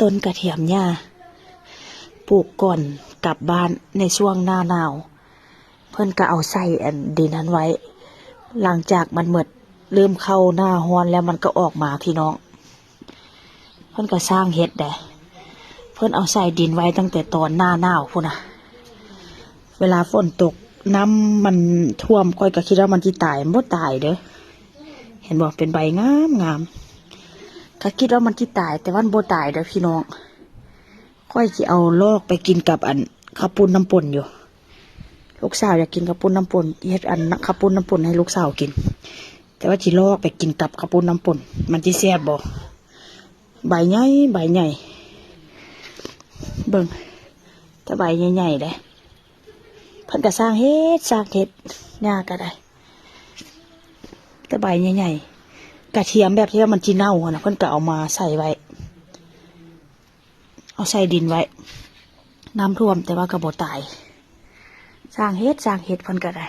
ต้นกระเทียมหญ้าปลูกก่อนกลับบ้านในช่วงหน้าหนาวเพิ่นก็เอาใส่ดินนั้นไว้หลังจากมันหมดเริ่มเข้าหน้าร้อนแล้วมันก็ออกมาพี่น้องเพิ่นก็สร้างเฮ็ดได้เพิ่นเอาใส่ดินไว้ตั้งแต่ตอนหน้าหนาวพุ่นน่ะเวลาฝนตกน้ำมันท่วมค่อยก็คิดว่ามันสิตายมันบ่ตายเด้อเห็นบ่เป็นใบงามก็คิดว่ามันสิตายแต่ว่ามันบ่ตายเด้อพี่น้องค่อยสิเอาลอกไปกินกับข้าวปุ้นน้ำป่นอยู่ลูกสาวอยากกินข้าวปุ้นน้ำป่นเฮ็ดข้าวปุ้นน้ำป่นให้ลูกสาวกินแต่ว่าสิลอกไปกินกับข้าวปุ้นน้ำป่นมันสิแซ่บบ่ใบใหญ่เบิ่งถ้าใบใหญ่ๆเด้เพิ่นก็สร้างเฮ็ดหญ้าก็ได้แต่ใบใหญ่ๆกระเทียมแบบที่ว่ามันสิเน่าน่ะเพิ่นก็เอามาใส่ไว้เอาใส่ดินไว้น้ำท่วมแต่ว่าก็บ่ตายสร้างเฮ็ดเพิ่นก็ได้